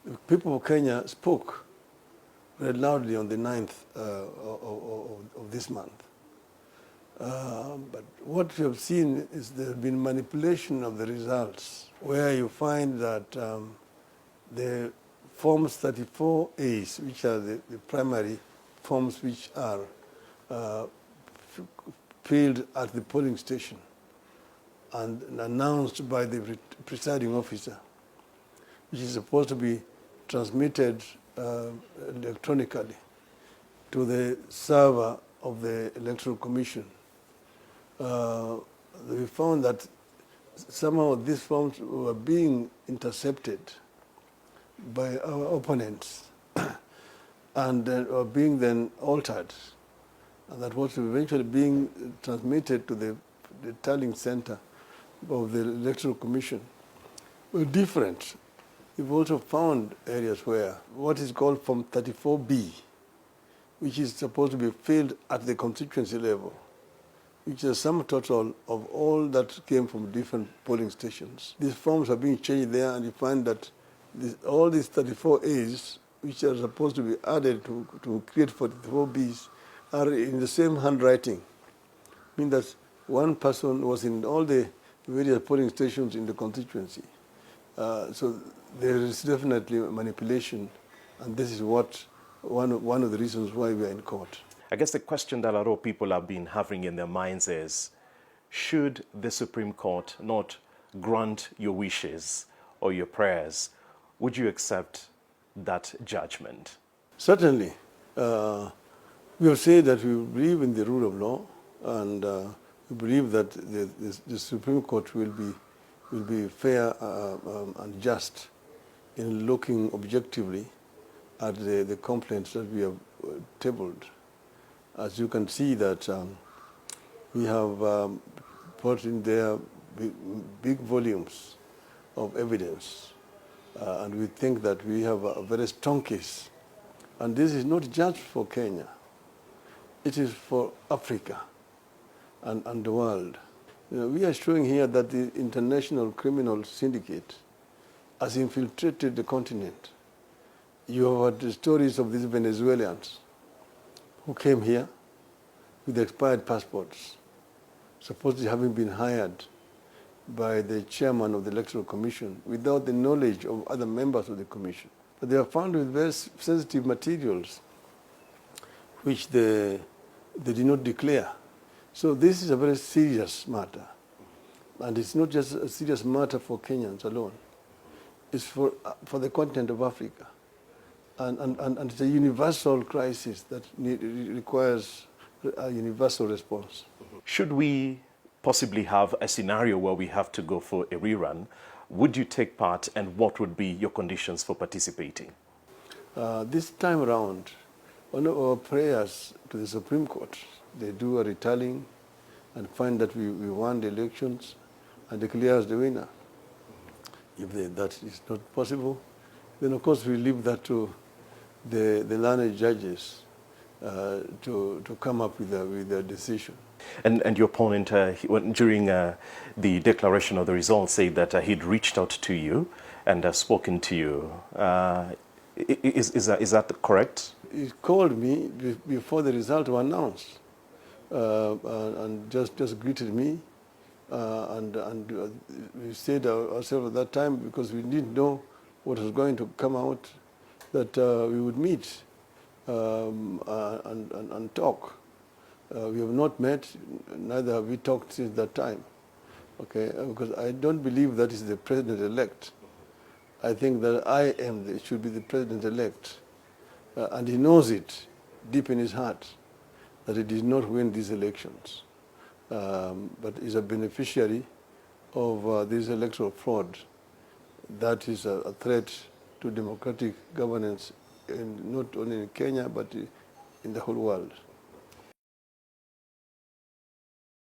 The people of Kenya spoke very loudly on the 9th of this month. But what we have seen is there have been manipulation of the results, where you find that the Forms 34As, which are the primary forms which are filled at the polling station and announced by the presiding officer, which is supposed to be transmitted electronically to the server of the Electoral Commission. We found that somehow these forms were being intercepted by our opponents and were being then altered. And that was eventually being transmitted to the tallying center of the Electoral Commission were different. We've also found areas where what is called Form 34B, which is supposed to be filled at the constituency level, which is a sum total of all that came from different polling stations. These forms are being changed there, and you find that all these 34As, which are supposed to be added to create 44Bs, are in the same handwriting. I mean that one person was in all the various polling stations in the constituency. So there is definitely manipulation, and this is what one of the reasons why we are in court. I guess the question that a lot of people have been having in their minds is, should the Supreme Court not grant your wishes or your prayers, would you accept that judgment? Certainly. We have said that we believe in the rule of law, and we believe that the Supreme Court will be fair and just in looking objectively at the complaints that we have tabled. As you can see that we have put in there big volumes of evidence, and we think that we have a very strong case. And this is not just for Kenya. It is for Africa and the world. You know, we are showing here that the international criminal syndicate has infiltrated the continent. You have heard the stories of these Venezuelans who came here with expired passports, supposedly having been hired by the chairman of the Electoral Commission without the knowledge of other members of the commission. But they are found with very sensitive materials which they did not declare. So this is a very serious matter. And it's not just a serious matter for Kenyans alone. It's for the continent of Africa. And it's a universal crisis that requires a universal response. Should we possibly have a scenario where we have to go for a rerun, would you take part, and what would be your conditions for participating? This time around, one of our prayers to the Supreme Court, they do a retallying and find that we won the elections and declare us the winner. If that is not possible, then of course we leave that to the learned judges to come up with a decision. And your opponent, during the declaration of the results, said that he'd reached out to you and spoken to you. Is that correct? He called me before the results were announced and just greeted me. And we said ourselves at that time, because we didn't know what was going to come out, that we would meet and talk. We have not met, neither have we talked since that time. Okay, because I don't believe that is the president-elect. I think that should be the president-elect. And he knows it deep in his heart that he did not win these elections, but is a beneficiary of this electoral fraud that is a threat to democratic governance, not only in Kenya, but in the whole world.